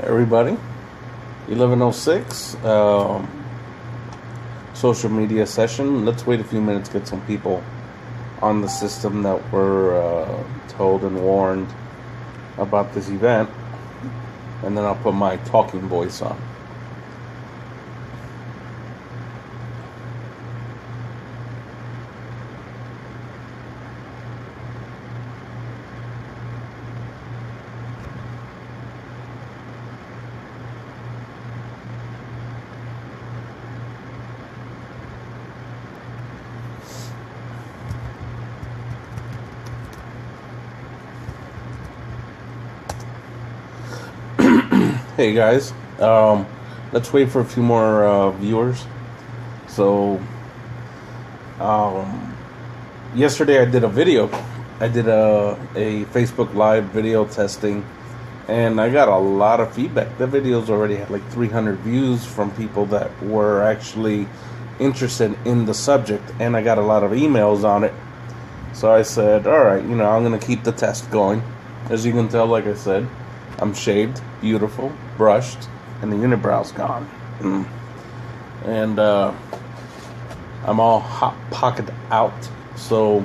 Everybody, 11:06 social media session. Let's wait a few minutes, get some people on the system that were told and warned about this event, and then I'll put my talking voice on. Hey guys, let's wait for a few more viewers. So, yesterday I did a video. I did a Facebook Live video testing, and I got a lot of feedback. The videos already had like 300 views from people that were actually interested in the subject, and I got a lot of emails on it. So I said, alright, I'm going to keep the test going. As you can tell, like I said, I'm shaved, beautiful, brushed, and the unibrow's gone. And I'm all hot pocket out, so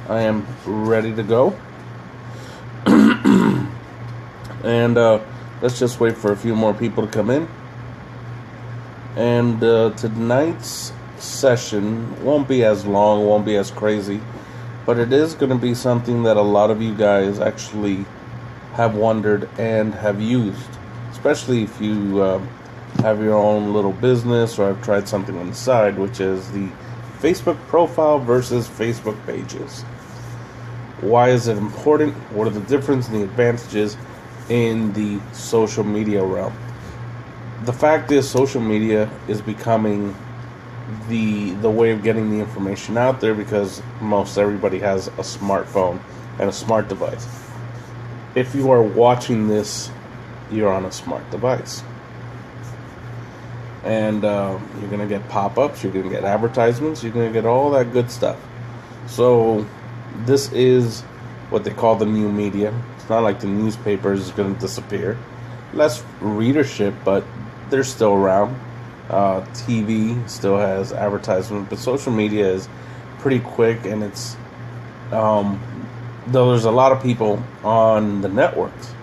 I am ready to go. And let's just wait for a few more people to come in. And tonight's session won't be as long, won't be as crazy, but it is going to be something that a lot of you guys actually have wondered and have used, especially if you have your own little business or have tried something on the side, which is the Facebook profile versus Facebook pages. Why is it important? What are the differences and the advantages in the social media realm? The fact is, social media is becoming the way of getting the information out there, because most everybody has a smartphone and a smart device. If you are watching this, you're on a smart device. And you're going to get pop-ups, you're going to get advertisements, you're going to get all that good stuff. So this is what they call the new media. It's not like the newspapers is going to disappear. Less readership, but they're still around. TV still has advertisements, but social media is pretty quick, and it's though there's a lot of people on the networks,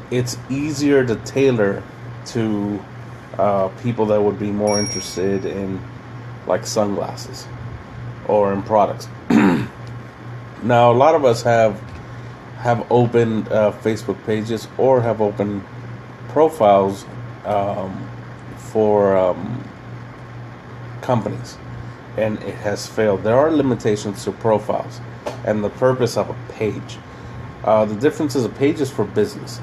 it's easier to tailor to people that would be more interested in like sunglasses or in products. Now, a lot of us have opened Facebook pages or have opened profiles for companies, and it has failed. There are limitations to profiles and the purpose of a page. The difference is a page is for business,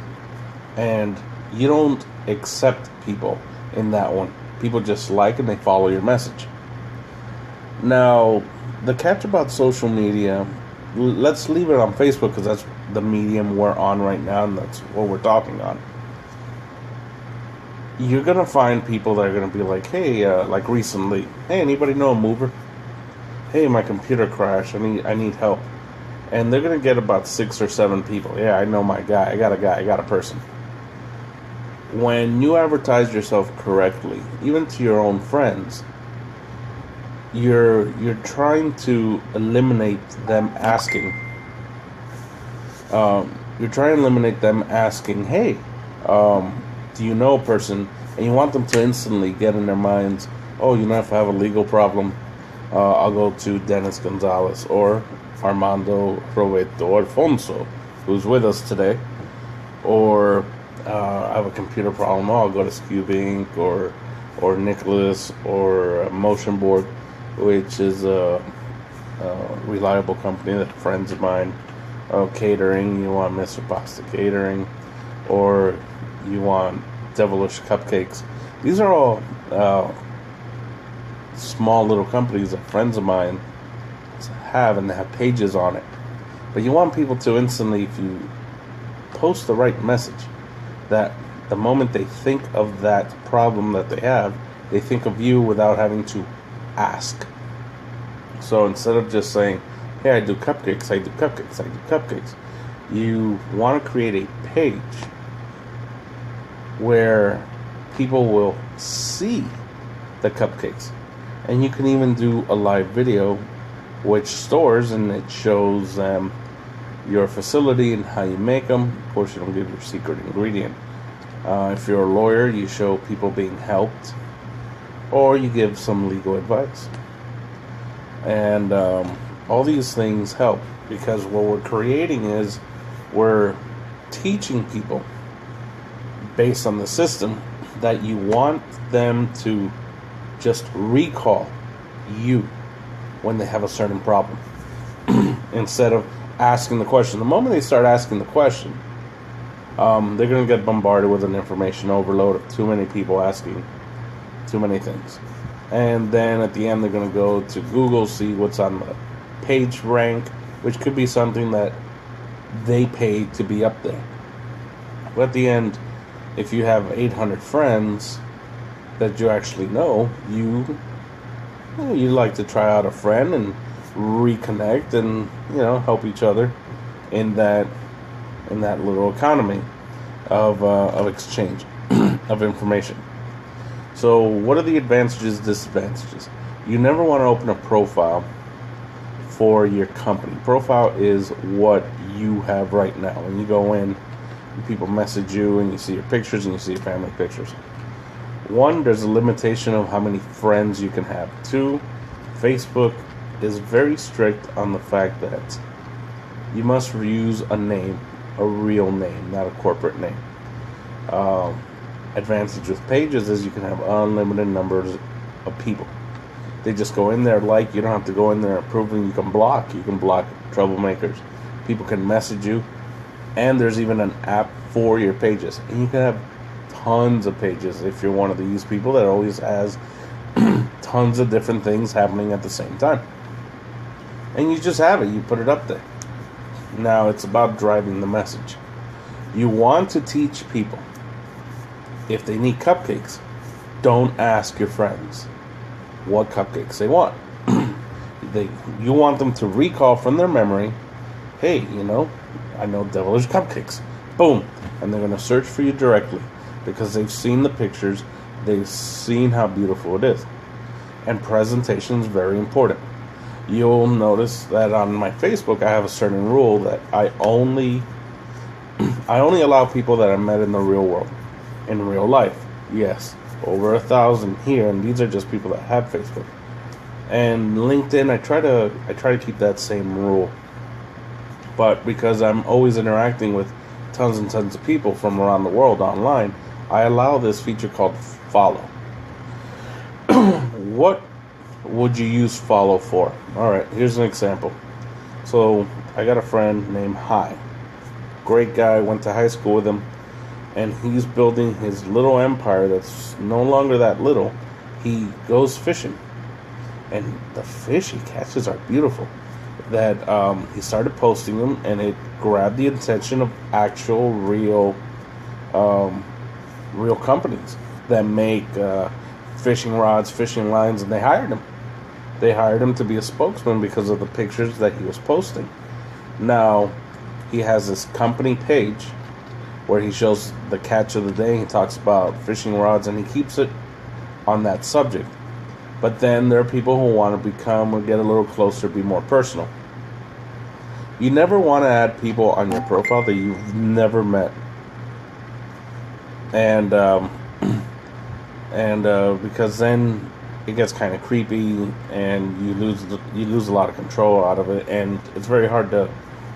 and you don't accept people in that one. People just like and they follow your message. Now, the catch about social media, let's leave it on Facebook because that's the medium we're on right now, and that's what we're talking on. You're going to find people that are going to be like, hey, like recently, hey, anybody know a mover? Hey, my computer crashed, I need help. And they're going to get about 6 or 7 people. Yeah, I know my guy, I got a person. When you advertise yourself correctly, even to your own friends, you're trying to eliminate them asking. You're trying to eliminate them asking, hey, do you know a person? And you want them to instantly get in their minds, oh, if I have a legal problem, I'll go to Dennis Gonzalez or Armando Roberto Alfonso, who's with us today. Or I have a computer problem, I'll go to Scube Inc. or Nicholas or Motion Board, which is a reliable company that friends of mine. Catering, you want Mr. Pasta Catering, or you want Devilish Cupcakes. These are all small little companies that friends of mine have, and they have pages on it. But you want people to instantly, if you post the right message, that the moment they think of that problem that they have, they think of you without having to ask. So instead of just saying, hey, I do cupcakes, you want to create a page where people will see the cupcakes. And you can even do a live video which stores, and it shows your facility and how you make them. Of course, you don't give your secret ingredient. If you're a lawyer, you show people being helped, or you give some legal advice. And all these things help, because what we're creating is we're teaching people based on the system that you want them to just recall you when they have a certain problem instead of asking the question. The moment they start asking the question, they're going to get bombarded with an information overload of too many people asking too many things. And then at the end, they're going to go to Google, see what's on the page rank, which could be something that they paid to be up there. But at the end, if you have 800 friends that you actually know, you like to try out a friend and reconnect and help each other in that little economy of exchange of information. So what are the advantages, disadvantages? You never want to open a profile for your company. Profile is what you have right now. When you go in, people message you and you see your pictures and you see your family pictures. 1, there's a limitation of how many friends you can have. 2, Facebook is very strict on the fact that you must use a name, a real name, not a corporate name. Advantage with pages is you can have unlimited numbers of people. They just go in there, you don't have to go in there approving. You can block troublemakers. People can message you, and there's even an app for your pages, and you can have tons of pages if you're one of these people that always has tons of different things happening at the same time. And you just have it, you put it up there. Now it's about driving the message. You want to teach people, if they need cupcakes, don't ask your friends what cupcakes they want. You want them to recall from their memory, hey, I know devilish cupcakes. Boom. And they're going to search for you directly because they've seen the pictures, they've seen how beautiful it is. And presentation is very important. You'll notice that on my Facebook, I have a certain rule that I only allow people that I met in the real world, in real life. Yes, over 1,000 here, and these are just people that have Facebook. And LinkedIn, I try to keep that same rule. But because I'm always interacting with tons and tons of people from around the world online, I allow this feature called follow. What would you use follow for? Alright, here's an example. So I got a friend named Hi. Great guy, went to high school with him, and he's building his little empire that's no longer that little. He goes fishing, and the fish he catches are beautiful. That he started posting them, and it grabbed the attention of actual real companies that make fishing rods, fishing lines, and they hired him. They hired him to be a spokesman because of the pictures that he was posting. Now, he has this company page where he shows the catch of the day. He talks about fishing rods, and he keeps it on that subject. But then there are people who want to become or get a little closer, be more personal. You never want to add people on your profile that you've never met. And because then it gets kind of creepy, and you lose a lot of control out of it, and it's very hard to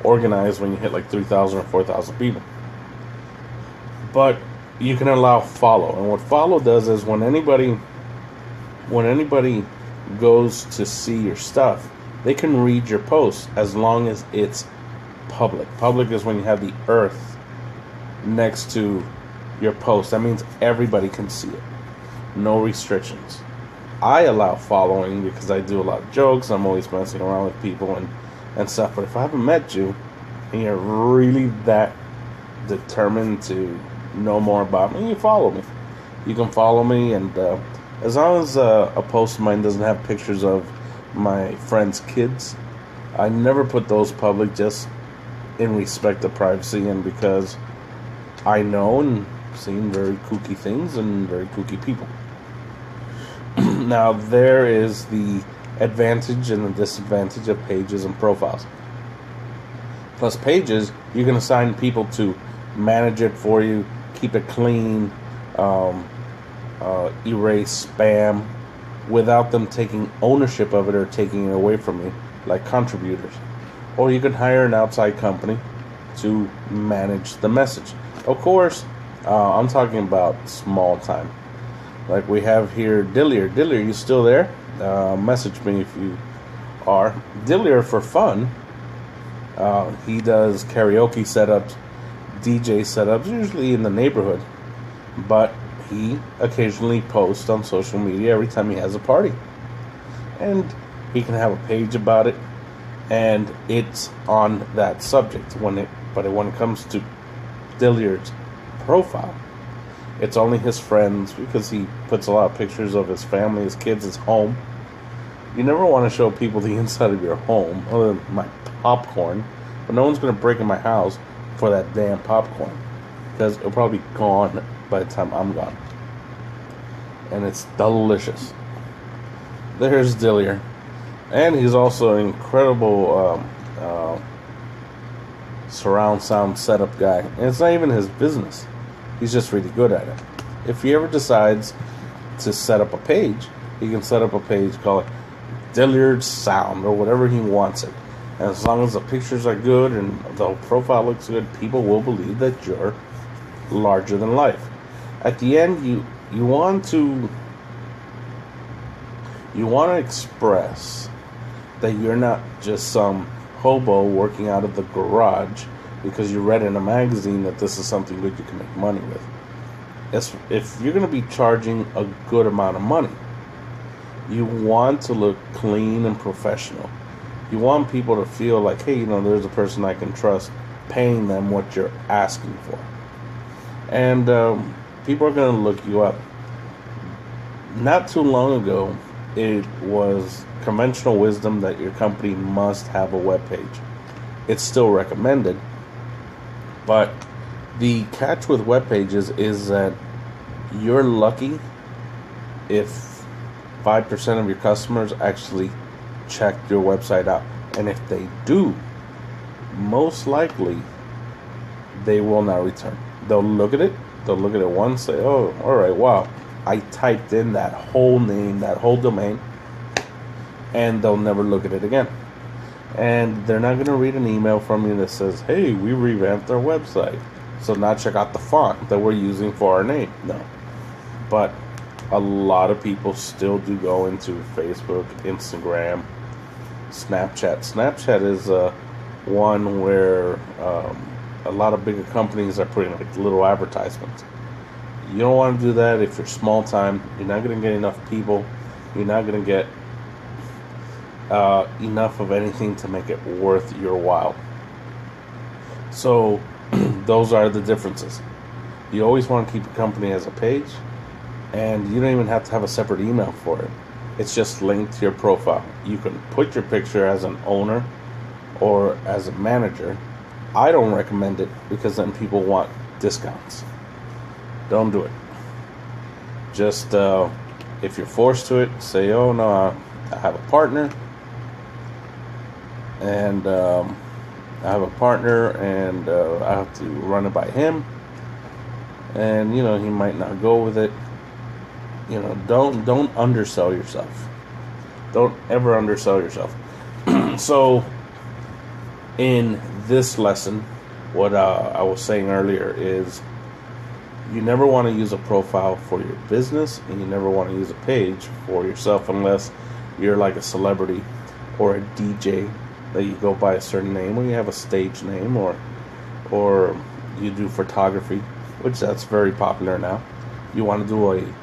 organize when you hit like 3,000 or 4,000 people. But you can allow follow, and what follow does is when anybody goes to see your stuff, they can read your post as long as it's public. Public is when you have the earth next to your post. That means everybody can see it. No restrictions. I allow following because I do a lot of jokes. I'm always messing around with people and stuff. But if I haven't met you and you're really that determined to know more about me, you follow me. You can follow me, and as long as a post of mine doesn't have pictures of my friends' kids, I never put those public, just in respect of privacy and because I know, and seen very kooky things and very kooky people. Now, there is the advantage and the disadvantage of pages and profiles. Plus, pages, you can assign people to manage it for you, keep it clean, erase spam without them taking ownership of it or taking it away from you, like contributors. Or you can hire an outside company to manage the message. Of course, I'm talking about small time. Like we have here Dillier. Dillier, you still there? Message me if you are. Dillier, for fun, he does karaoke setups, DJ setups, usually in the neighborhood. But he occasionally posts on social media every time he has a party. And he can have a page about it, and it's on that subject. When it comes to Dillier's profile, it's only his friends, because he puts a lot of pictures of his family, his kids, his home. You never want to show people the inside of your home, other than my popcorn. But no one's going to break in my house for that damn popcorn, because it'll probably be gone by the time I'm gone. And it's delicious. There's Dillier. And he's also an incredible surround sound setup guy. And it's not even his business. He's just really good at it. If he ever decides to set up a page, he can set up a page called Dillier's Sound or whatever he wants it. And as long as the pictures are good and the profile looks good, people will believe that you're larger than life. At the end, you want to express that you're not just some hobo working out of the garage because you read in a magazine that this is something good you can make money with. If you're going to be charging a good amount of money, you want to look clean and professional. You want people to feel like, hey, there's a person I can trust paying them what you're asking for. And people are going to look you up. Not too long ago, it was conventional wisdom that your company must have a web page. It's still recommended, but the catch with web pages is that you're lucky if 5% of your customers actually check your website out. And if they do, most likely they will not return. They'll look at it once, say, oh, alright, wow, I typed in that whole name, that whole domain, and they'll never look at it again. And they're not going to read an email from you that says, hey, we revamped our website, so now check out the font that we're using for our name. No. But a lot of people still do go into Facebook, Instagram, Snapchat. Snapchat is one where a lot of bigger companies are putting like little advertisements. You don't want to do that if you're small time. You're not going to get enough people. You're not going to get enough of anything to make it worth your while. So those are the differences. You always want to keep your company as a page, and you don't even have to have a separate email for it. It's just linked to your profile. You can put your picture as an owner or as a manager. I don't recommend it because then people want discounts. Don't do it. Just if you're forced to it, say, oh no, I have a partner, and I have to run it by him, and he might not go with it. Don't undersell yourself. Don't ever undersell yourself. So in this lesson, what I was saying earlier is, you never want to use a profile for your business, and you never want to use a page for yourself unless you're like a celebrity or a DJ that you go by a certain name, or you have a stage name, or you do photography, which that's very popular now. You want to do a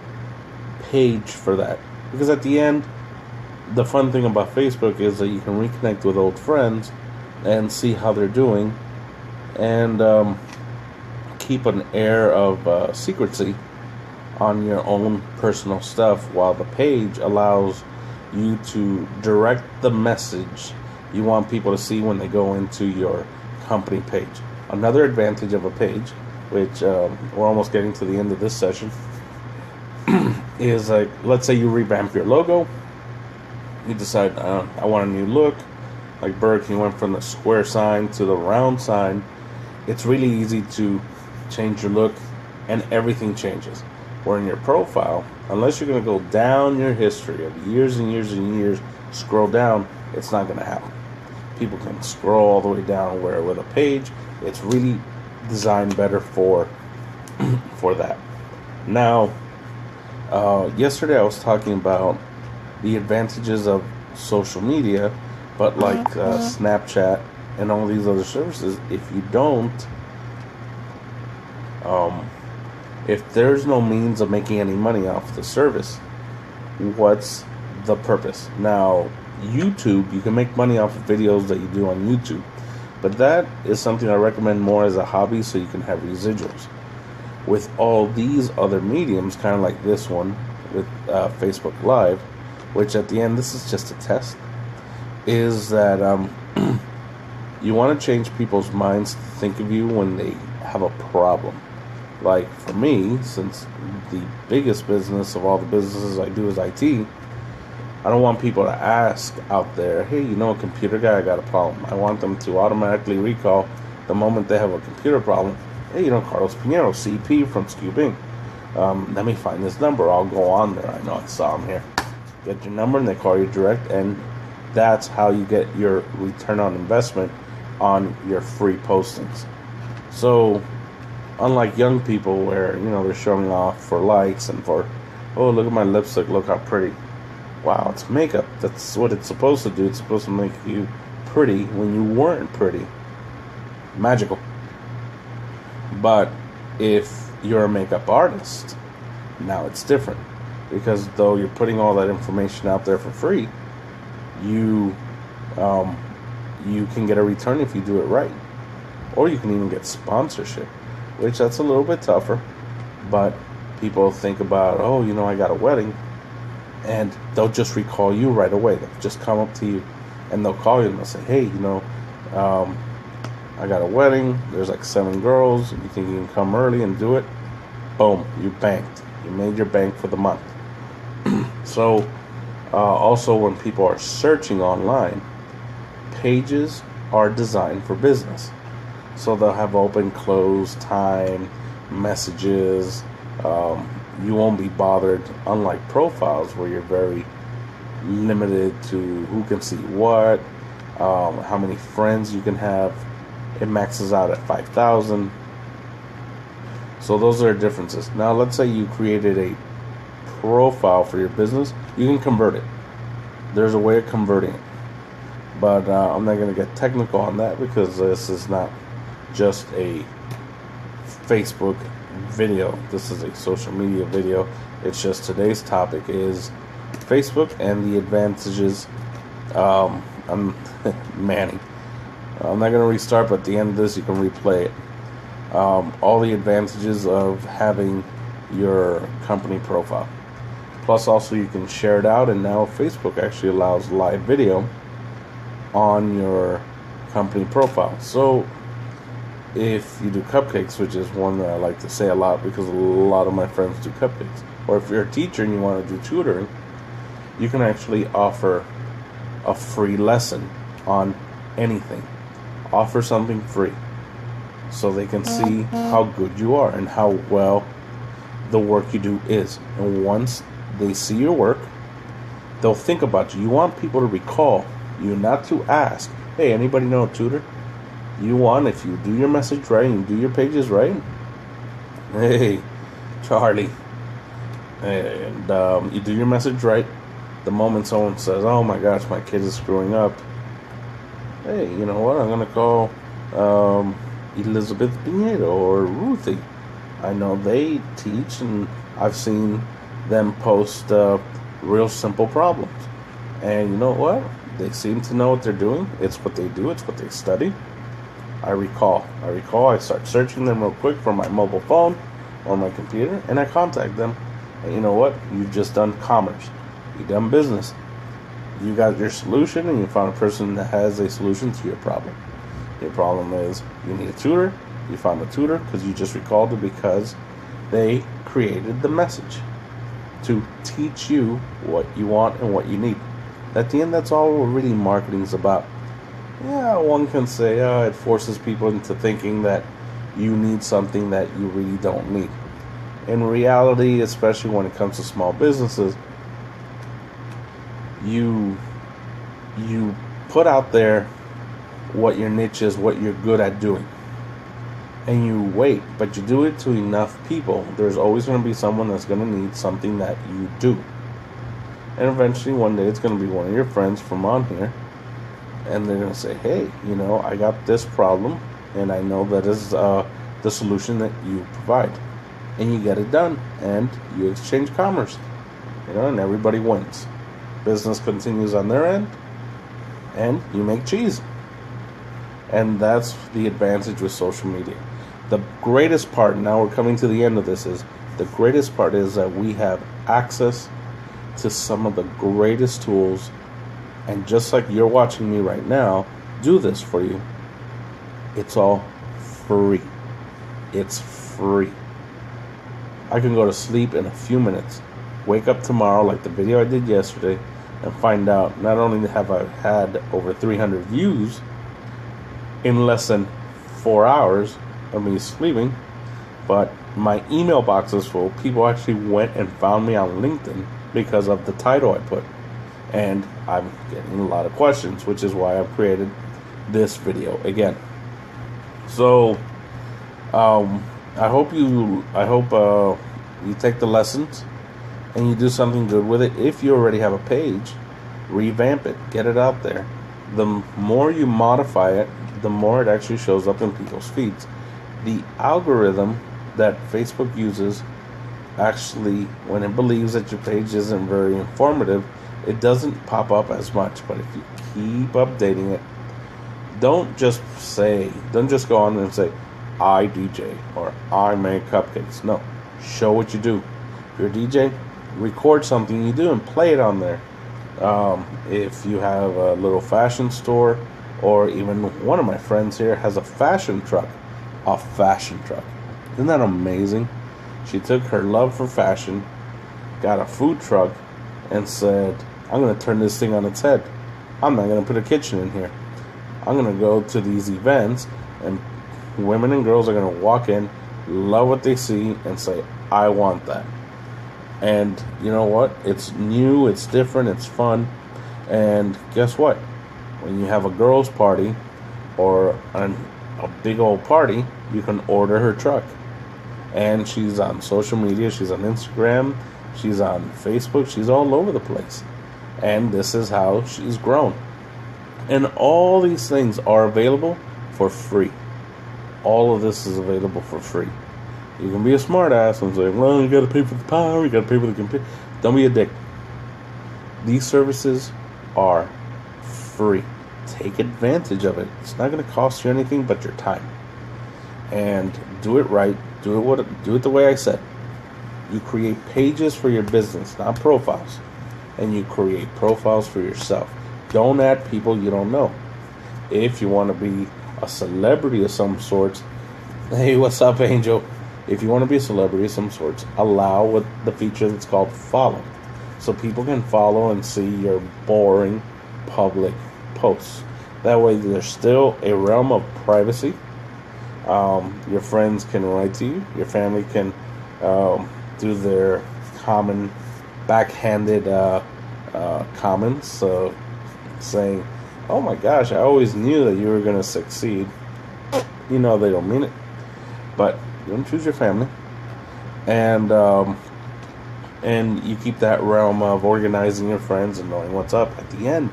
page for that, because at the end, the fun thing about Facebook is that you can reconnect with old friends and see how they're doing, and keep an air of secrecy on your own personal stuff, while the page allows you to direct the message you want people to see when they go into your company page. Another advantage of a page which we're almost getting to the end of this session, is like, let's say you revamp your logo. You decide, I want a new look. Like Burger King went from the square sign to the round sign. It's really easy to change your look, and everything changes. Where in your profile, unless you're going to go down your history of years and years and years, scroll down, it's not going to happen. People can scroll all the way down, where with a page, it's really designed better for that. Now, yesterday I was talking about the advantages of social media, but like Snapchat and all these other services, if you don't, if there's no means of making any money off the service, what's the purpose? Now, YouTube, you can make money off of videos that you do on YouTube, but that is something I recommend more as a hobby, so you can have residuals. With all these other mediums, kind of like this one with Facebook Live, which at the end, this is just a test, is that you want to change people's minds to think of you when they have a problem. Like for me, since the biggest business of all the businesses I do is IT, I don't want people to ask out there, hey, you know, a computer guy, I got a problem. I want them to automatically recall the moment they have a computer problem. Hey, you know, Carlos Pinheiro, CP from Scubing. Let me find this number. I'll go on there. I know I saw him here. Get your number and they call you direct, and that's how you get your return on investment on your free postings. So, unlike young people where, you know, they're showing off for likes and for, oh, look at my lipstick, look how pretty. Wow, it's makeup. That's what it's supposed to do. It's supposed to make you pretty when you weren't pretty. Magical. But if you're a makeup artist, now it's different. Because though you're putting all that information out there for free, you can get a return if you do it right. Or you can even get sponsorship, which that's a little bit tougher. But people think about, oh, you know, I got a wedding, and they'll just recall you right away. They'll just come up to you and they'll call you and they'll say, hey, you know, I got a wedding, there's like 7 girls, you think you can come early and do it? Boom, you banked. You made your bank for the month. So, also when people are searching online, pages are designed for business. So they'll have open, close, time, messages. You won't be bothered, unlike profiles where you're very limited to who can see what, how many friends you can have. It maxes out at 5,000. So those are differences. Now let's say you created a profile for your business. You can convert it. There's a way of converting it. But I'm not going to get technical on that because this is not just a Facebook video. This is a social media video. It's just today's topic is Facebook and the advantages. I'm Manny. I'm not going to restart, but at the end of this, you can replay it. All the advantages of having your company profile. Plus, also, you can share it out, and now Facebook actually allows live video on your company profile. So, if you do cupcakes, which is one that I like to say a lot because a lot of my friends do cupcakes, or if you're a teacher and you want to do tutoring, you can actually offer a free lesson on anything. Offer something free so they can see how good you are and how well the work you do is. And once they see your work, they'll think about you. You want people to recall you, not to ask, hey, anybody know a tutor? You want, if you do your message right and you do your pages right, hey, Charlie, and you do your message right, the moment someone says, oh my gosh, my kid is screwing up, hey, you know what, I'm going to call Elizabeth Pinheiro or Ruthie. I know they teach, and I've seen them post real simple problems. And you know what? They seem to know what they're doing. It's what they do. It's what they study. I recall. I start searching them real quick from my mobile phone or my computer, and I contact them. And you know what? You've just done commerce. You've done business. You got your solution, and you found a person that has a solution to your problem. Your problem is you need a tutor. You found a tutor because you just recalled it because they created the message to teach you what you want and what you need. At the end, that's all really marketing is about. Yeah, one can say it forces people into thinking that you need something that you really don't need. In reality, especially when it comes to small businesses, you put out there what your niche is, what you're good at doing, and you wait, but you do it to enough people. There's always going to be someone that's going to need something that you do, and eventually one day it's going to be one of your friends from on here, and they're going to say, hey, I got this problem, and I know that is the solution that you provide, and you get it done, and you exchange commerce, and everybody wins. Business continues on their end, and you make cheese. And that's the advantage with social media. The greatest part, now we're coming to the end of this, is the greatest part is that we have access to some of the greatest tools, and just like you're watching me right now do this for you, it's all free. It's free. I can go to sleep in a few minutes, wake up tomorrow like the video I did yesterday, and find out not only have I had over 300 views in less than 4 hours of me sleeping, but my email box is full. People actually went and found me on LinkedIn because of the title I put, and I'm getting a lot of questions, which is why I've created this video again. So I hope you take the lessons and you do something good with it. If you already have a page, revamp it, get it out there. The more you modify it, the more it actually shows up in people's feeds. The algorithm that Facebook uses, actually, when it believes that your page isn't very informative, it doesn't pop up as much. But if you keep updating it, don't just go on and say, I DJ or I make cupcakes. No, show what you do. If you're a DJ, record something you do and play it on there. If you have a little fashion store, or even one of my friends here has a fashion truck. Isn't that amazing? She took her love for fashion, got a food truck, and said, I'm going to turn this thing on its head. I'm not going to put a kitchen in here. I'm going to go to these events, and women and girls are going to walk in, love what they see, and say, I want that. And you know what? It's new, it's different, it's fun. And guess what? When you have a girls' party or a big old party, you can order her truck. And she's on social media, she's on Instagram, she's on Facebook, she's all over the place. And this is how she's grown. And all these things are available for free. All of this is available for free. You can be a smart ass and say, well, you gotta pay for the power, you gotta pay for the computer. Don't be a dick. These services are free. Take advantage of it. It's not going to cost you anything but your time. And do it right. Do it the way I said. You create pages for your business, not profiles. And you create profiles for yourself. Don't add people you don't know. If you want to be a celebrity of some sorts, hey, what's up, Angel? If you want to be a celebrity of some sorts, allow with the feature that's called follow. So people can follow and see your boring public posts. That way there's still a realm of privacy. Your friends can write to you. Your family can do their common backhanded comments saying, oh my gosh, I always knew that you were going to succeed. They don't mean it. But you don't choose your family. And you keep that realm of organizing your friends and knowing what's up. At the end,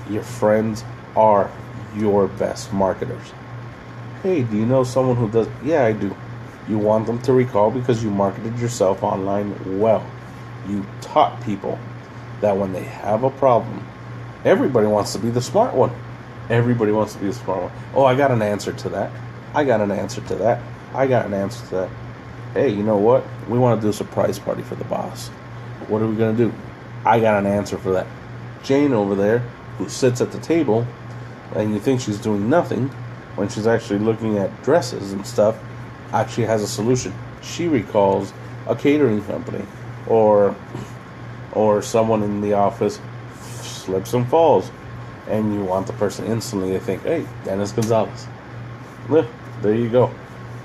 your friends are your best marketers. Hey, do you know someone who does? Yeah, I do. You want them to recall because you marketed yourself online well. You taught people that when they have a problem, everybody wants to be the smart one. Everybody wants to be the smart one. Oh, I got an answer to that. I got an answer to that. I got an answer to that. Hey, you know what? We want to do a surprise party for the boss. What are we going to do? I got an answer for that. Jane over there, who sits at the table, and you think she's doing nothing, when she's actually looking at dresses and stuff, actually has a solution. She recalls a catering company or someone in the office slips and falls, and you want the person instantly to think, hey, Dennis Gonzalez. Yeah, there you go.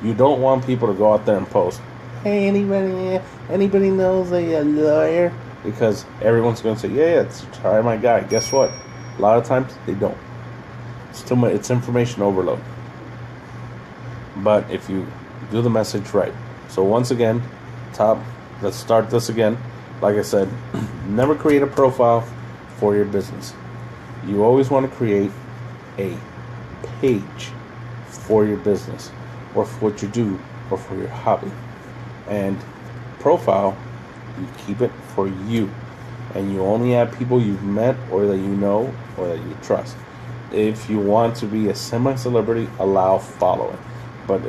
You don't want people to go out there and post, hey, anybody knows a lawyer? Because everyone's going to say, yeah, try my guy. Guess what? A lot of times they don't. It's too much. It's information overload. But if you do the message right. So once again, let's start this again. Like I said, never create a profile for your business. You always want to create a page for your business or for what you do or for your hobby. And profile, you keep it for you. And you only add people you've met or that you know or that you trust. If you want to be a semi-celebrity, allow following. But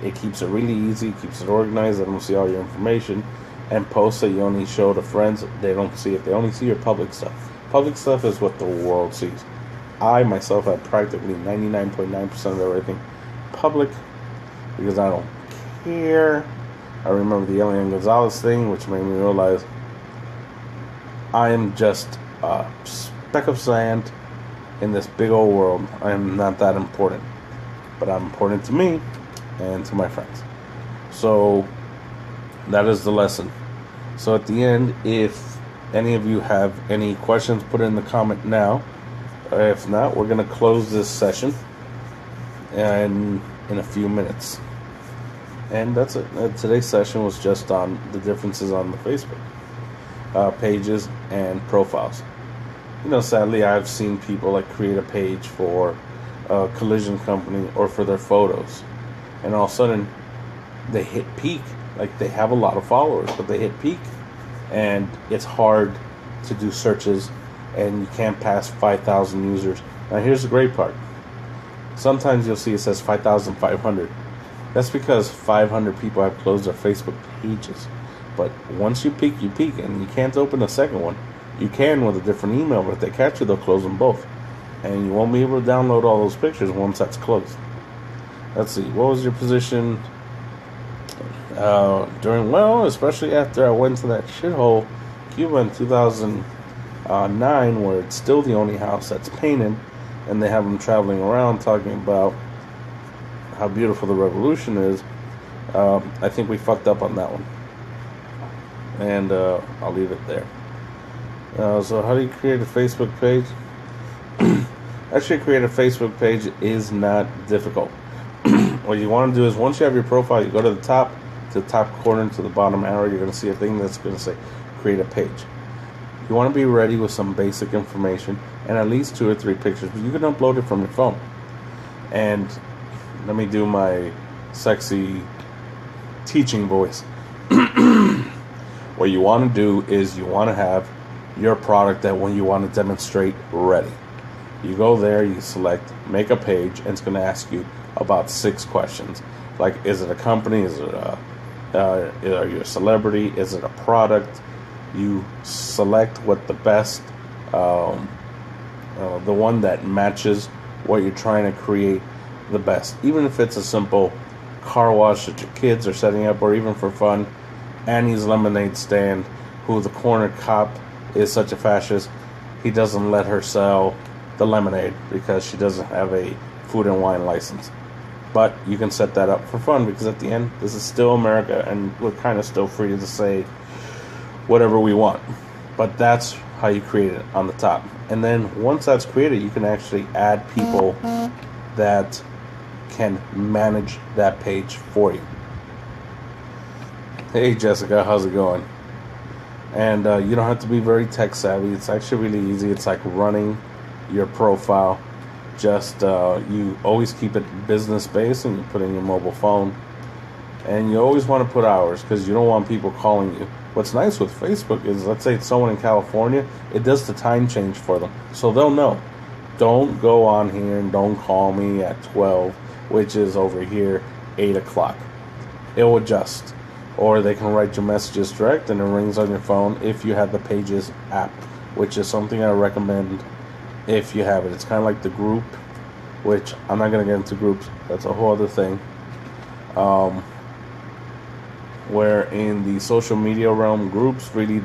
it keeps it really easy, keeps it organized. They don't see all your information. And posts that you only show to friends, they don't see it. They only see your public stuff. Public stuff is what the world sees. I myself have practically 99.9% of everything public because I don't care. I remember the Elian Gonzalez thing, which made me realize I am just a speck of sand in this big old world. I am not that important. But I'm important to me and to my friends. So that is the lesson. So at the end, if any of you have any questions, put it in the comment now. If not, we're going to close this session in a few minutes. And that's it. Today's session was just on the differences on the Facebook pages and profiles. You know, sadly, I've seen people like create a page for a collision company or for their photos, and all of a sudden they hit peak. Like, they have a lot of followers, but they hit peak, and it's hard to do searches, and you can't pass 5,000 users. Now, here's the great part. Sometimes you'll see it says 5,500. That's because 500 people have closed their Facebook pages. But once you peak, and you can't open a second one. You can with a different email, but if they catch you, they'll close them both. And you won't be able to download all those pictures once that's closed. Let's see, what was your position especially after I went to that shithole Cuba in 2009, where it's still the only house that's painted, and they have them traveling around talking about how beautiful the revolution is. I think we fucked up on that one. And I'll leave it there. So how do you create a Facebook page? Actually, create a Facebook page is not difficult. What you want to do is, once you have your profile, you go to the top corner, to the bottom arrow, you're going to see a thing that's going to say create a page. You want to be ready with some basic information and at least 2 or 3 pictures, but you can upload it from your phone. And let me do my sexy teaching voice. What you want to do is you want to have your product that when you want to demonstrate ready. You go there, you select make a page, and it's going to ask you about 6 questions. Like, is it a company? Is it are you a celebrity? Is it a product? You select what the best, the one that matches what you're trying to create the best. Even if it's a simple car wash that your kids are setting up, or even for fun, Annie's lemonade stand, who the corner cop is such a fascist, he doesn't let her sell the lemonade because she doesn't have a food and wine license. But you can set that up for fun, because at the end, this is still America, and we're kind of still free to say whatever we want. But that's how you create it on the top. And then once that's created, you can actually add people that can manage that page for you. Hey Jessica, how's it going? And you don't have to be very tech savvy. It's actually really easy. It's like running your profile. Just you always keep it business based, and you put in your mobile phone. And you always want to put hours, because you don't want people calling you. What's nice with Facebook is, let's say it's someone in California, it does the time change for them, so they'll know. Don't go on here and don't call me at 12, which is over here 8 o'clock. It will adjust. Or they can write your messages direct, and it rings on your phone if you have the Pages app, which is something I recommend if you have it. It's kind of like the group which I'm not going to get into groups. That's a whole other thing. Where in the social media realm, groups really...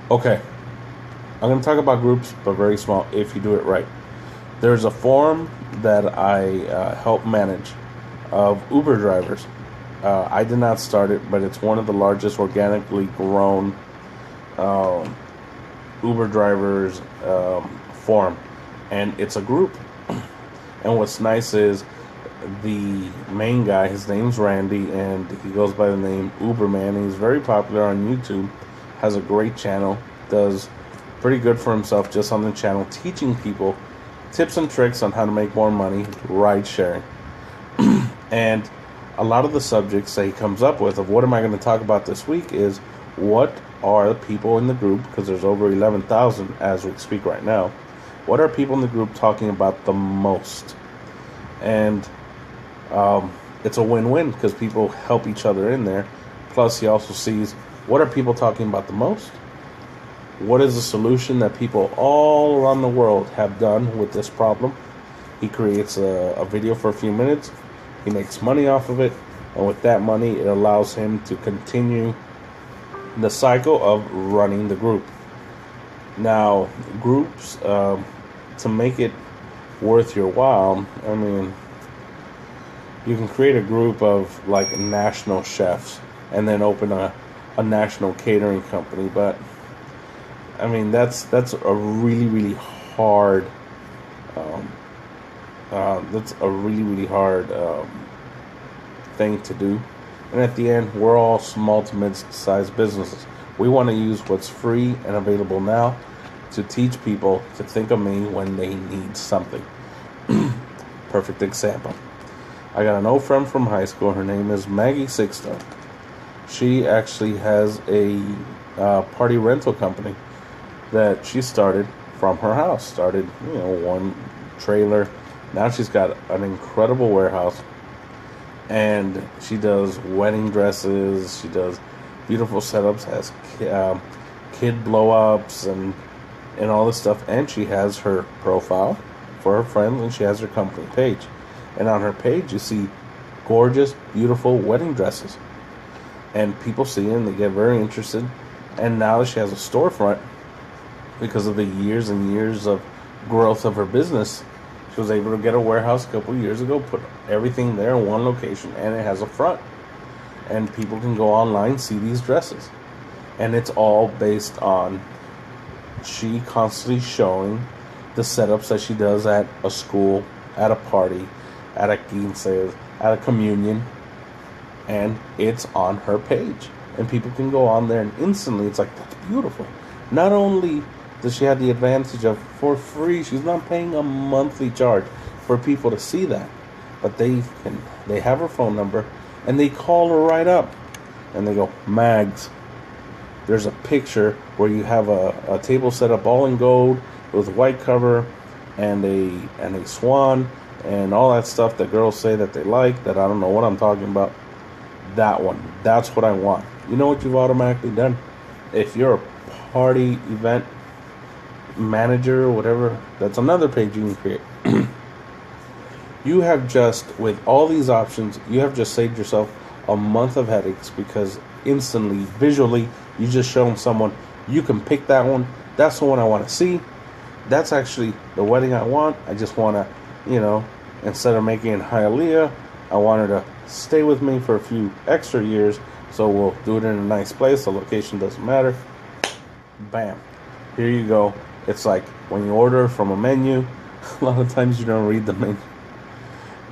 Okay, I'm going to talk about groups, but very small if you do it right. There's a forum that I help manage of Uber drivers. I did not start it, but it's one of the largest organically grown Uber drivers forum, and it's a group. And what's nice is the main guy, his name's Randy, and he goes by the name Uberman. He's very popular on YouTube, has a great channel, does pretty good for himself just on the channel, teaching people tips and tricks on how to make more money ride sharing. And a lot of the subjects that he comes up with of what am I going to talk about this week is what are the people in the group, because there's over 11,000 as we speak right now, what are people in the group talking about the most? And it's a win-win because people help each other in there. Plus he also sees what are people talking about the most, what is the solution that people all around the world have done with this problem. He creates a video for a few minutes, he makes money off of it, and with that money it allows him to continue the cycle of running the group. Now groups, to make it worth your while, I mean, you can create a group of like national chefs and then open a national catering company, but I mean that's a really hard thing to do. And at the end, we're all small to mid-sized businesses. We want to use what's free and available now to teach people to think of me when they need something. Perfect example. I got an old friend from high school. Her name is Maggie Sixto. She actually has a party rental company that she started from her house. Started, one trailer. Now she's got an incredible warehouse. And she does wedding dresses. She does beautiful setups, has kid blow-ups and all this stuff. And she has her profile for her friends, and she has her company page. And on her page, you see gorgeous, beautiful wedding dresses. And people see it, and they get very interested. And now she has a storefront, because of the years and years of growth of her business, she was able to get a warehouse a couple of years ago, put everything there in one location, and it has a front. And people can go online, see these dresses. And it's all based on she constantly showing the setups that she does at a school, at a party, at a quince, at a communion. And it's on her page. And people can go on there and instantly, it's like, that's beautiful. Not only does she have the advantage of, for free, she's not paying a monthly charge for people to see that. But they have her phone number, and they call her right up. And they go, Mags, there's a picture where you have a table set up all in gold with white cover and a swan and all that stuff that girls say that they like, that I don't know what I'm talking about. That one. That's what I want. You know what you've automatically done? If you're a party event manager or whatever, that's another page you can create. You have just, with all these options, you have just saved yourself a month of headaches, because instantly, visually, you just show someone, you can pick that one. That's the one I want to see. That's actually the wedding I want. I just want to, instead of making it Hialeah, I want her to stay with me for a few extra years, so we'll do it in a nice place. The location doesn't matter. Bam. Here you go. It's like when you order from a menu, a lot of times you don't read the menu.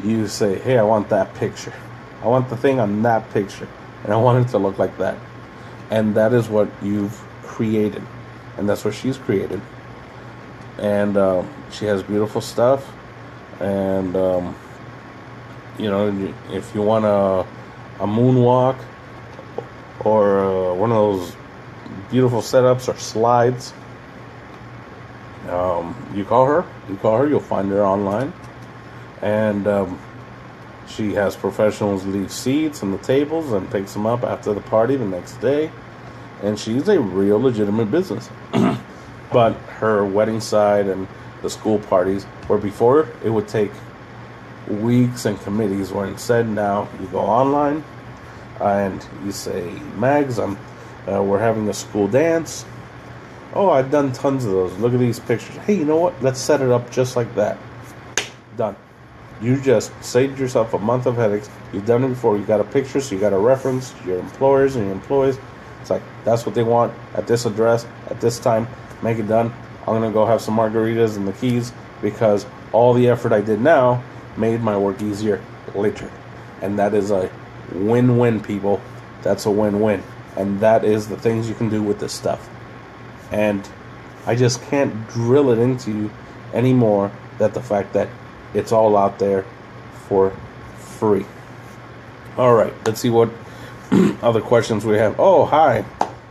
You say, hey, I want that picture. I want the thing on that picture, and I want it to look like that. And that is what you've created. And that's what she's created. And she has beautiful stuff. And, if you want a moonwalk or one of those beautiful setups or slides, you call her, you'll find her online. And she has professionals leave seats on the tables and picks them up after the party the next day. And she's a real legitimate business. But her wedding side and the school parties, where before it would take weeks and committees, where instead now you go online and you say, Mags, we're having a school dance. Oh, I've done tons of those. Look at these pictures. Hey, you know what? Let's set it up just like that. Done. You just saved yourself a month of headaches. You've done it before. You got a picture, so you got a reference to your employers and your employees. It's like, that's what they want at this address, at this time. Make it done. I'm going to go have some margaritas in the Keys because all the effort I did now made my work easier later. And that is a win-win, people. That's a win-win. And that is the things you can do with this stuff. And I just can't drill it into you anymore that the fact that it's all out there for free. All right, let's see what other questions we have. Oh, hi.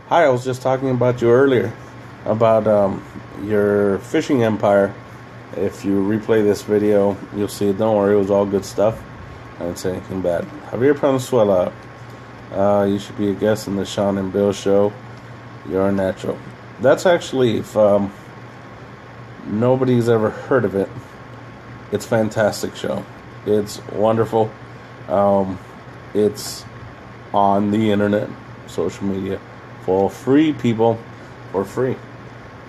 Hi, I was just talking about you earlier about your fishing empire. If you replay this video, you'll see it. Don't worry, it was all good stuff. I didn't say anything bad. Javier Panusuela, you should be a guest in the Sean and Bill show. You're a natural. That's actually, if nobody's ever heard of it, it's a fantastic show. It's wonderful. It's on the internet, social media, for free, people, for free.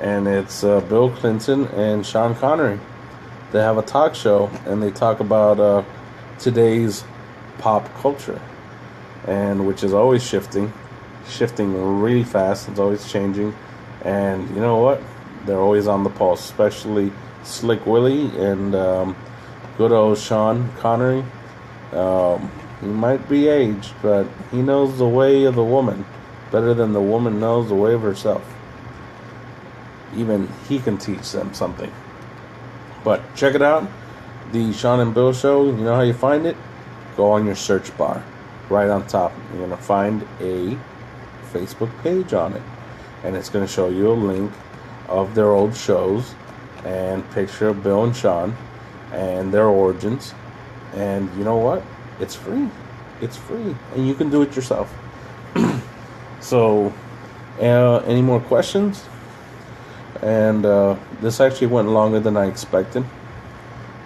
And it's Bill Clinton and Sean Connery. They have a talk show, and they talk about today's pop culture, and which is always shifting really fast. It's always changing. And you know what? They're always on the pulse, especially Slick Willie and good old Sean Connery. He might be aged, but he knows the way of the woman better than the woman knows the way of herself. Even he can teach them something. But check it out. The Sean and Bill show, you know how you find it? Go on your search bar. Right on top, you're going to find a Facebook page on it. And it's going to show you a link of their old shows and picture of Bill and Sean and their origins. And you know what? It's free. It's free. And you can do it yourself. So, any more questions? And this actually went longer than I expected.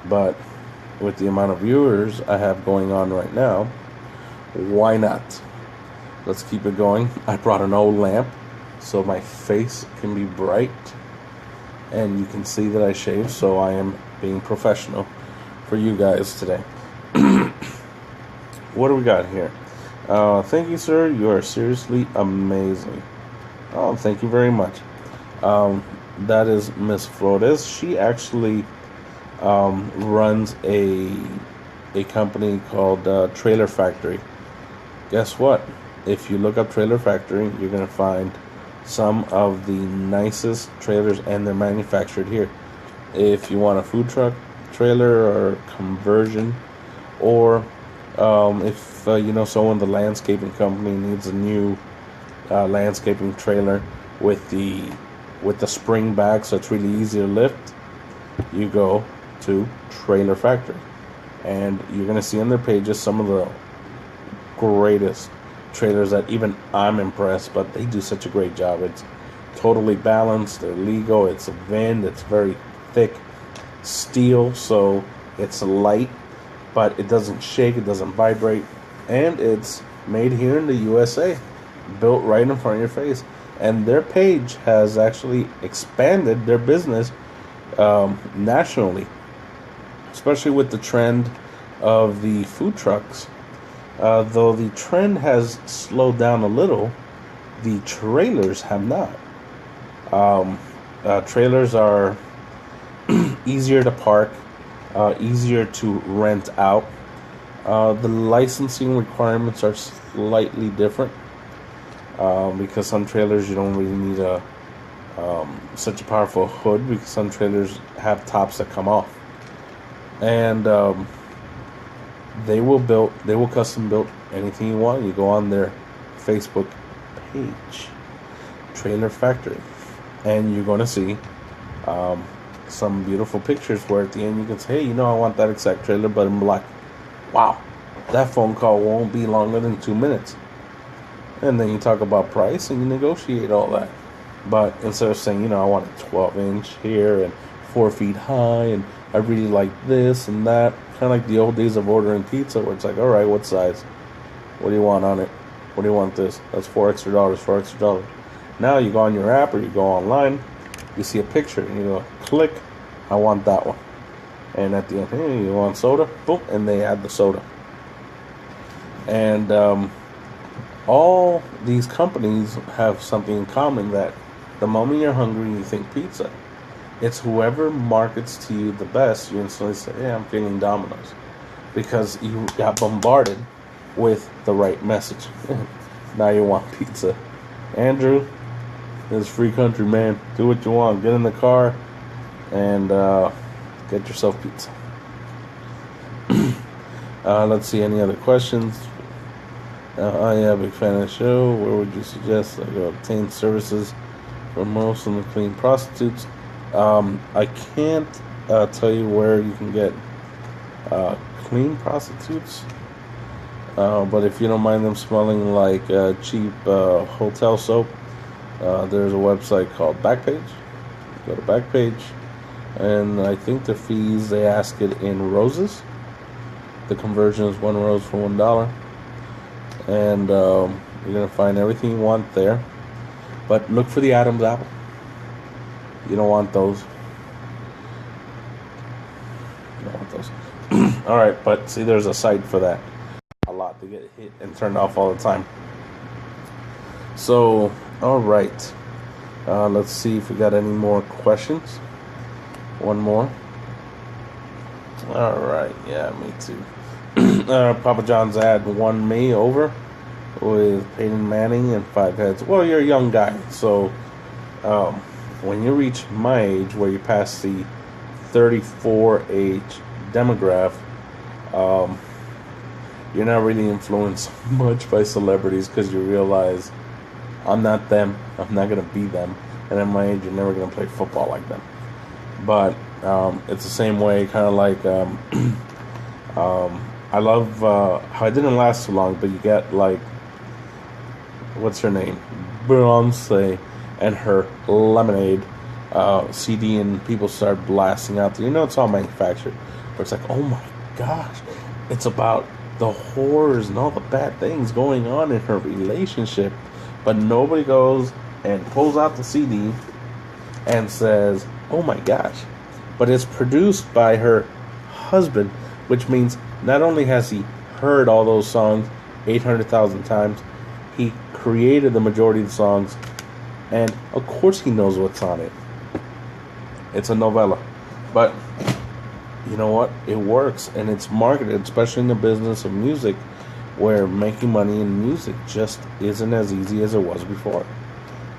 But with the amount of viewers I have going on right now, why not? Let's keep it going. I brought an old lamp so my face can be bright. And you can see that I shaved, so I am being professional for you guys today. What do we got here? Thank you, sir. You are seriously amazing. Oh, thank you very much. That is Miss Flores. She actually runs a company called Trailer Factory. Guess what? If you look up Trailer Factory, you're going to find some of the nicest trailers, and they're manufactured here. If you want a food truck trailer or conversion, or if someone, the landscaping company, needs a new landscaping trailer with the spring back, so it's really easy to lift, you go to Trailer Factory, and you're going to see on their pages some of the greatest trailers that even I'm impressed, but they do such a great job. It's totally balanced, they're legal, it's a VIN, it's very thick steel, so it's light, but it doesn't shake, it doesn't vibrate, and it's made here in the USA, built right in front of your face. And their page has actually expanded their business nationally, especially with the trend of the food trucks. Though the trend has slowed down a little, the trailers have not. Trailers are easier to park, easier to rent out. The licensing requirements are slightly different, because some trailers you don't really need such a powerful hood, because some trailers have tops that come off. And they will custom build anything you want. You go on their Facebook page, Trailer Factory, and you're going to see some beautiful pictures where at the end you can say, hey, I want that exact trailer, but in black. Wow, that phone call won't be longer than 2 minutes. And then you talk about price and you negotiate all that. But instead of saying, I want a 12-inch here and 4 feet high, and I really like this and that, kind of like the old days of ordering pizza, where it's like, all right, what size? What do you want on it? What do you want this? That's $4 extra, $4 extra. Now you go on your app or you go online, you see a picture, and you go, click, I want that one. And at the end, hey, you want soda? Boom, and they add the soda. And all these companies have something in common, that the moment you're hungry, you think pizza. It's whoever markets to you the best, you instantly say, yeah, I'm feeling Domino's. Because you got bombarded with the right message. Now you want pizza. Andrew, it's free country, man. Do what you want. Get in the car and get yourself pizza. Let's see, any other questions? I am a big fan of the show. Where would you suggest I go obtain services for Muslim clean prostitutes? I can't tell you where you can get clean prostitutes, but if you don't mind them smelling like cheap hotel soap, there's a website called Backpage. Go to Backpage, and I think the fees, they ask it in roses. The conversion is 1 rose for $1, and you're gonna find everything you want there. But look for the Adam's apple. You don't want those. You don't want those. All right, but see, there's a site for that. A lot to get hit and turned off all the time. So, all right. Let's see if we got any more questions. One more. All right. Yeah, me too. Papa John's ad won me over with Peyton Manning and 5 heads. Well, you're a young guy, so when you reach my age, where you pass the 34 age demographic, you're not really influenced much by celebrities, because you realize I'm not them. I'm not going to be them. And at my age, you're never going to play football like them. But it's the same way, kind of like I love how it didn't last too long, but you get like, what's her name? Beyonce and her Lemonade CD, and people start blasting out there. It's all manufactured. Where it's like, oh my gosh, it's about the horrors and all the bad things going on in her relationship. But nobody goes and pulls out the CD and says, oh my gosh. But it's produced by her husband, which means not only has he heard all those songs 800,000 times, he created the majority of the songs, and of course he knows what's on it. It's a novella. But you know what? It works, and it's marketed, especially in the business of music, where making money in music just isn't as easy as it was before.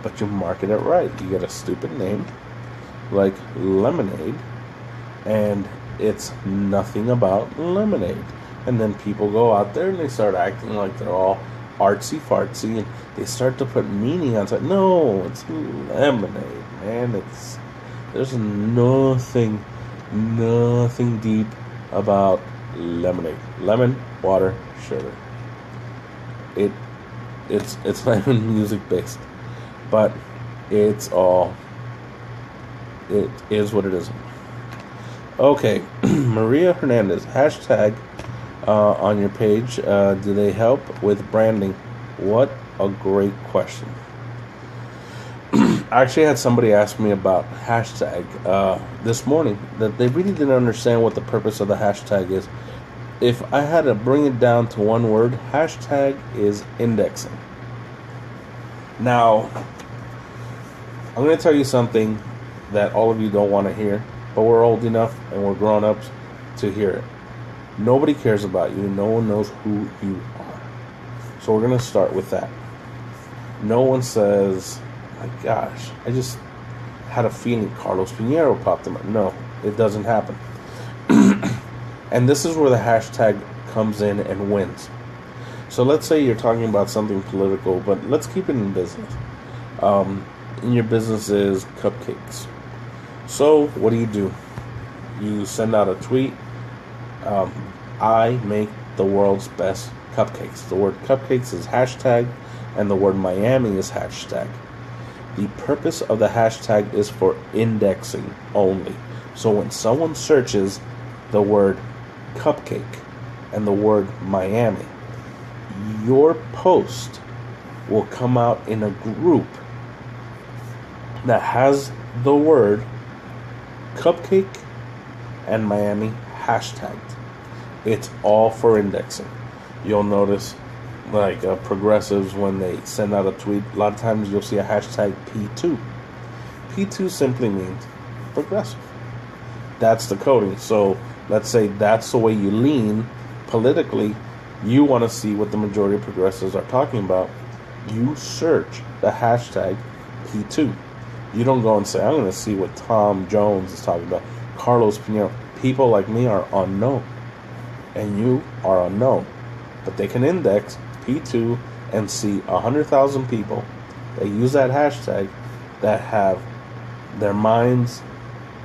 But you market it right. You get a stupid name like Lemonade, and it's nothing about lemonade. And then people go out there and they start acting like they're all artsy-fartsy, and they start to put meaning on it. No, it's lemonade, man. There's nothing deep about lemonade. Lemon, water, sugar. It's not even music based, but it is what it is. Okay, Maria Hernandez, hashtag on your page, do they help with branding? What a great question. I actually had somebody ask me about hashtag this morning, that they really didn't understand what the purpose of the hashtag is. If I had to bring it down to one word, hashtag is indexing. Now, I'm going to tell you something that all of you don't want to hear, but we're old enough and we're grown ups to hear it. Nobody cares about you. No one knows who you are. So we're going to start with that. No one says, my gosh, I just had a feeling Carlos Pinheiro popped in. No, it doesn't happen. And this is where the hashtag comes in and wins. So let's say you're talking about something political, but let's keep it in business. And your business is cupcakes. So what do? You send out a tweet. I make the world's best cupcakes. The word cupcakes is hashtag, and the word Miami is hashtag. The purpose of the hashtag is for indexing only. So when someone searches the word cupcake and the word Miami, your post will come out in a group that has the word cupcake and Miami hashtagged. It's all for indexing. You'll notice, like progressives, when they send out a tweet, a lot of times you'll see a hashtag P2. P2 simply means progressive. That's the coding. So let's say that's the way you lean politically. You want to see what the majority of progressives are talking about. You search the hashtag P2. You don't go and say, I'm going to see what Tom Jones is talking about, Carlos Pinero. People like me are unknown, and you are unknown. But they can index P2 and see 100,000 people that use that hashtag that have their minds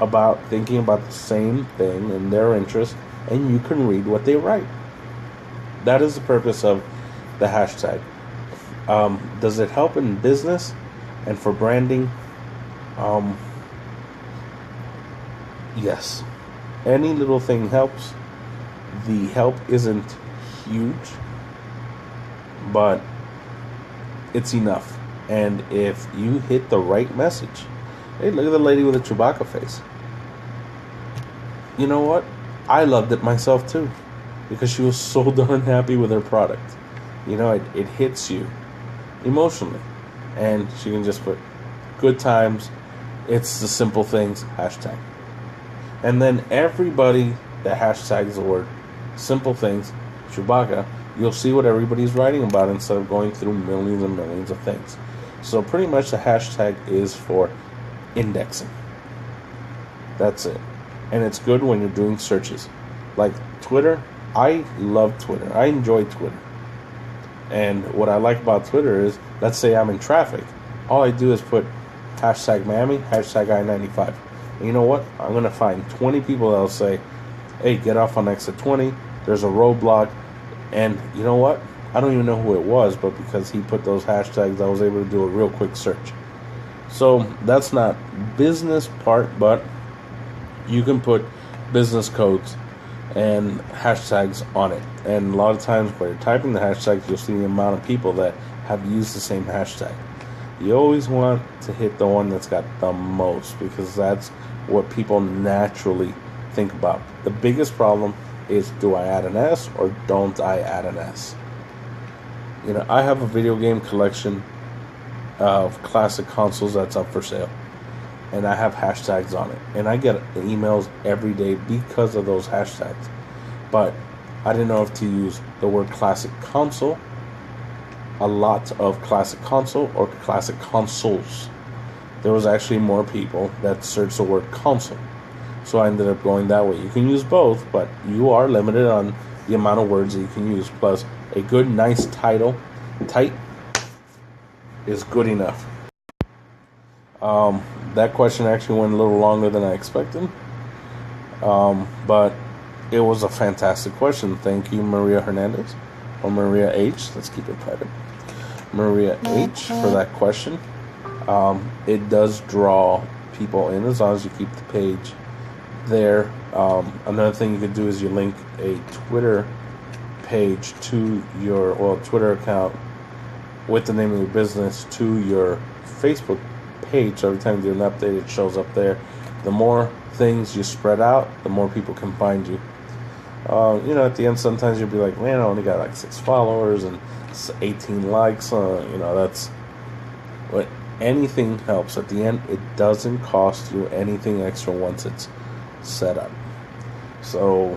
about thinking about the same thing and their interest, and you can read what they write. That is the purpose of the hashtag. Does it help in business and for branding? Yes. Any little thing helps. The help isn't huge, but it's enough. And if you hit the right message, hey, look at the lady with the Chewbacca face. You know what? I loved it myself too, because she was so darn happy with her product. You know, it hits you emotionally, and she can just put good times. It's the simple things hashtag, and then everybody that hashtags the word simple things Chewbacca, you'll see what everybody's writing about instead of going through millions and millions of things. So pretty much the hashtag is for indexing. That's it. And it's good when you're doing searches. Like Twitter, I love Twitter. I enjoy Twitter. And what I like about Twitter is, let's say I'm in traffic. All I do is put hashtag Miami, hashtag I-95. And you know what? I'm going to find 20 people that will say, hey, get off on exit 20. There's a roadblock. And you know what? I don't even know who it was, but because he put those hashtags, I was able to do a real quick search. So that's not business part, but you can put business codes and hashtags on it. And a lot of times when you're typing the hashtags, you'll see the amount of people that have used the same hashtag. You always want to hit the one that's got the most, because that's what people naturally think about. The biggest problem is, do I add an S or don't I add an S? You know, I have a video game collection of classic consoles that's up for sale, and I have hashtags on it, and I get emails every day because of those hashtags. But I didn't know if to use the word classic console, a lot of classic console, or classic consoles. There was actually more people that searched the word console, so I ended up going that way. You can use both, but you are limited on the amount of words that you can use. Plus, a good, nice title, tight, is good enough. That question actually went a little longer than I expected, but it was a fantastic question. Thank you, Maria Hernandez, or Maria H. Let's keep it private. Maria H. for that question. It does draw people in as long as you keep the page there. Another thing you could do is you link a Twitter page to your, Twitter account with the name of your business to your Facebook page. So every time you do an update, it shows up there. The more things you spread out, the more people can find you. At the end, sometimes you'll be like, man, I only got like 6 followers and 18 likes. That's what, anything helps. At the end, it doesn't cost you anything extra once it's set up. So,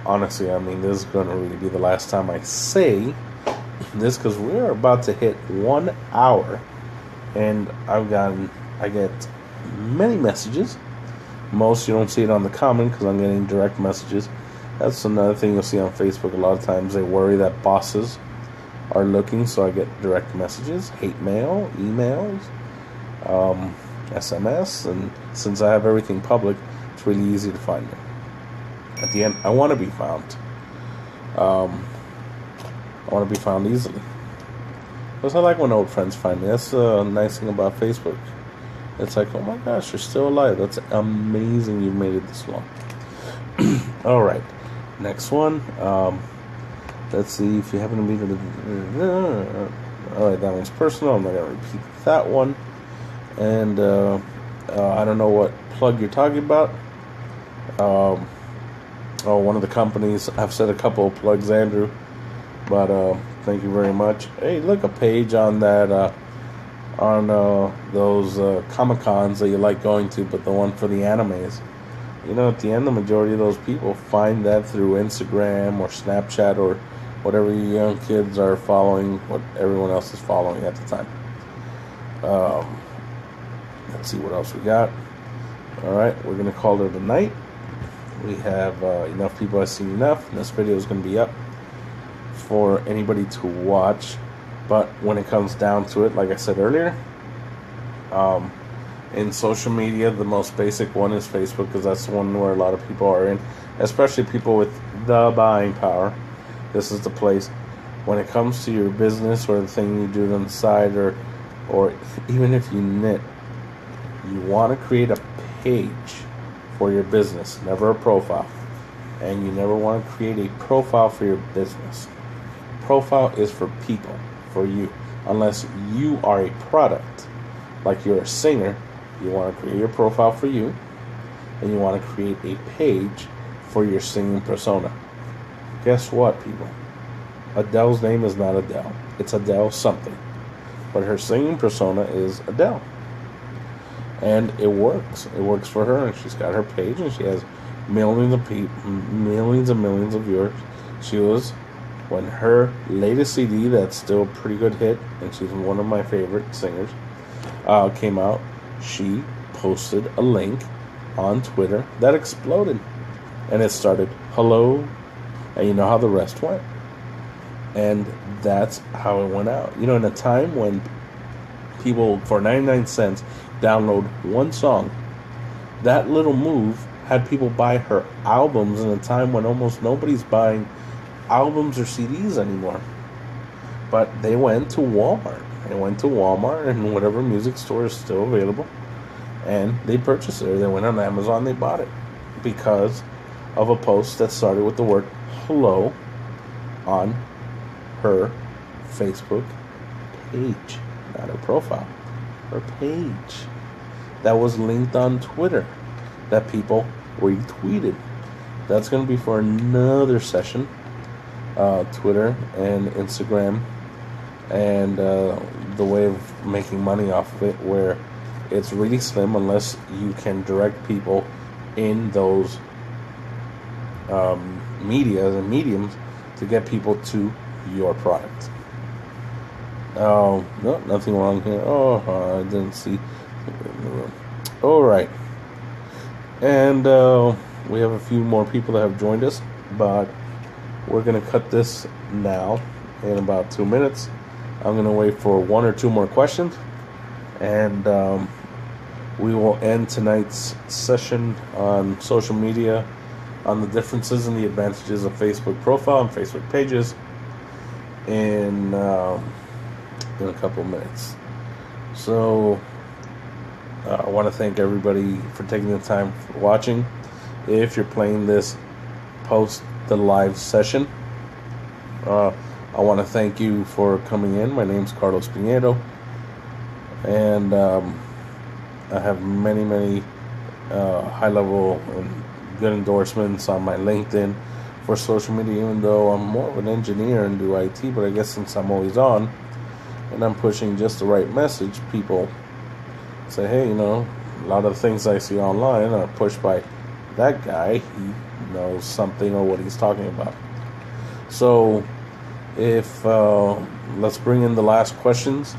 honestly, I mean, this is going to really be the last time I say this, because we're about to hit 1 hour, and I get many messages. Most you don't see it on the comment because I'm getting direct messages. That's another thing you'll see on Facebook. A lot of times they worry that bosses are looking, so I get direct messages, hate mail, emails, SMS, and since I have everything public, it's really easy to find me. At the end, I want to be found. I want to be found easily. Because I like when old friends find me. That's the nice thing about Facebook. It's like, oh my gosh, you're still alive. That's amazing you've made it this long. All right. Next one. Let's see if you happen to be all right, that one's personal. I'm not going to repeat that one. And I don't know what plug you're talking about. One of the companies. I've said a couple of plugs, Andrew. But thank you very much. Hey, look, a page on that, on those Comic-Cons that you like going to, but the one for the animes. You know, at the end, the majority of those people find that through Instagram or Snapchat or whatever you young kids are following, what everyone else is following at the time. Let's see what else we got. All right, we're going to call it a night. We have enough people. I've seen enough. And this video is going to be up for anybody to watch. But when it comes down to it, like I said earlier, in social media, the most basic one is Facebook, because that's the one where a lot of people are in, especially people with the buying power. This is the place. When it comes to your business or the thing you do on the side, or even if you knit, you want to create a page for your business, never a profile. And you never want to create a profile for your business. Profile is for people, for you. Unless you are a product, like you're a singer, you want to create your profile for you, and you want to create a page for your singing persona. Guess what, people? Adele's name is not Adele. It's Adele something. But her singing persona is Adele. And it works. It works for her, and she's got her page, and she has millions of people, millions and millions of viewers. She was, when her latest CD, that's still a pretty good hit, and she's one of my favorite singers, came out, she posted a link on Twitter that exploded. And it started, hello, and you know how the rest went. And that's how it went out. You know, in a time when people, for 99 cents, download one song, that little move had people buy her albums in a time when almost nobody's buying albums or CDs anymore. But they went to Walmart. They went to Walmart and whatever music store is still available, and they purchased it. Or they went on Amazon, they bought it because of a post that started with the word hello on her Facebook page, not her profile, her page that was linked on Twitter that people retweeted. That's going to be for another session. Twitter and Instagram, and the way of making money off of it, where it's really slim unless you can direct people in those medias and mediums to get people to your product. No, nothing wrong here. I didn't see. Alright. And we have a few more people that have joined us, but we're going to cut this now in about 2 minutes. I'm going to wait for one or two more questions, and we will end tonight's session on social media, on the differences and the advantages of Facebook profile and Facebook pages in a couple of minutes. So I want to thank everybody for taking the time for watching. If you're playing this post the live session, I want to thank you for coming in. My name's Carlos Pinedo, and I have many high-level and good endorsements on my LinkedIn for social media, even though I'm more of an engineer and do IT, but I guess since I'm always on and I'm pushing just the right message, people say, hey, you know, a lot of the things I see online are pushed by that guy. He knows something or what he's talking about. So if let's bring in the last questions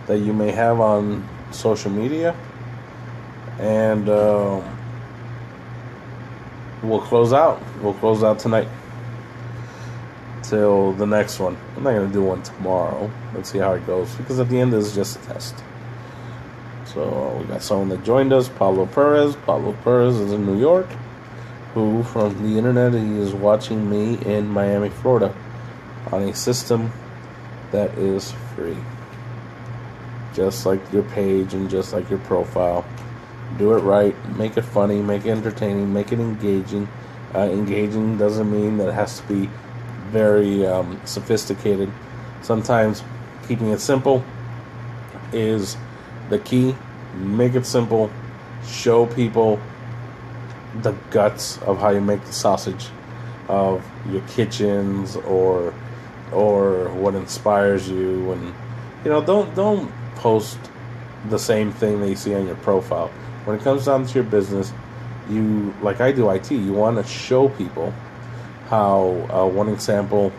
that you may have on social media, and we'll close out tonight till the next one. I'm not going to do one tomorrow. Let's see how it goes, because at the end this is just a test. So we got someone that joined us, Pablo Perez. Pablo Perez is in New York, who from the internet, he is watching me in Miami, Florida, on a system that is free. Just like your page and just like your profile. Do it right, make it funny, make it entertaining, make it engaging. Engaging doesn't mean that it has to be very sophisticated. Sometimes keeping it simple is the key. Make it simple. Show people the guts of how you make the sausage of your kitchens or what inspires you, and don't post the same thing that you see on your profile. When it comes down to your business, you, like I do IT, you want to show people how one example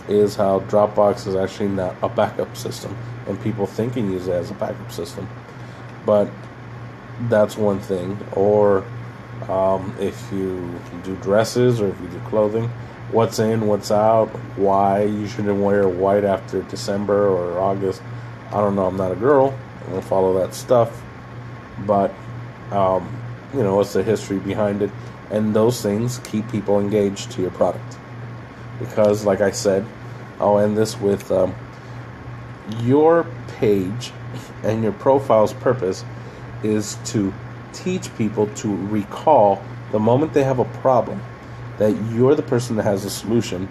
is how Dropbox is actually not a backup system, and people think and use it as a backup system. But that's one thing. Or if you do dresses or if you do clothing, what's in, what's out, why you shouldn't wear white after December or August. I don't know, I'm not a girl, I don't follow that stuff, but what's the history behind it, and those things keep people engaged to your product. Because like I said, I'll end this with your page and your profile's purpose is to teach people to recall the moment they have a problem that you're the person that has a solution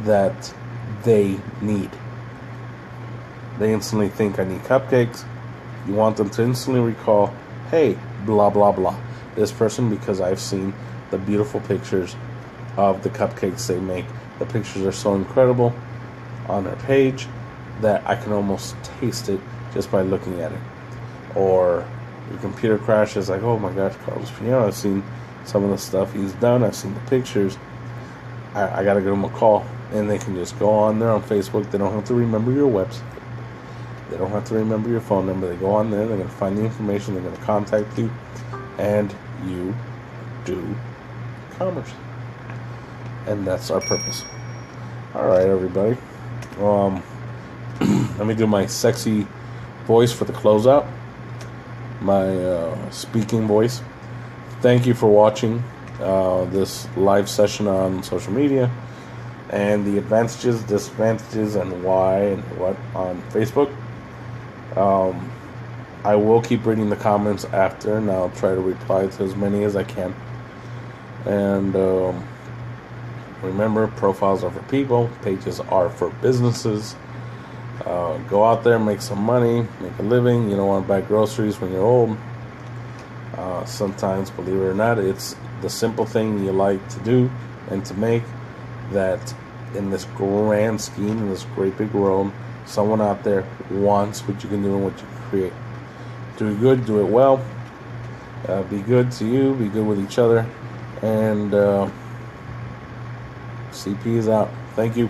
that they need. They instantly think, I need cupcakes. You want them to instantly recall, hey, blah, blah, blah. This person, because I've seen the beautiful pictures of the cupcakes they make. The pictures are so incredible on their page that I can almost taste it just by looking at it. Or your computer crashes, like, oh my gosh, Carlos Pinero, I've seen some of the stuff he's done, I've seen the pictures, I gotta give him a call. And they can just go on there on Facebook. They don't have to remember your website, they don't have to remember your phone number. They go on there, they're going to find the information, they're going to contact you, and you do commerce. And that's our purpose. Alright, everybody, let me do my sexy voice for the closeout, my speaking voice. Thank you for watching this live session on social media, and the advantages, disadvantages, and why and what on Facebook. I will keep reading the comments after, and I'll try to reply to as many as I can. And remember, profiles are for people, pages are for businesses. Go out there, make some money, make a living. You don't want to buy groceries when you're old. Sometimes, believe it or not, it's the simple thing you like to do and to make that in this grand scheme, in this great big world, someone out there wants what you can do and what you can create. Do it good, do it well. Be good to you, be good with each other. And CP is out. Thank you.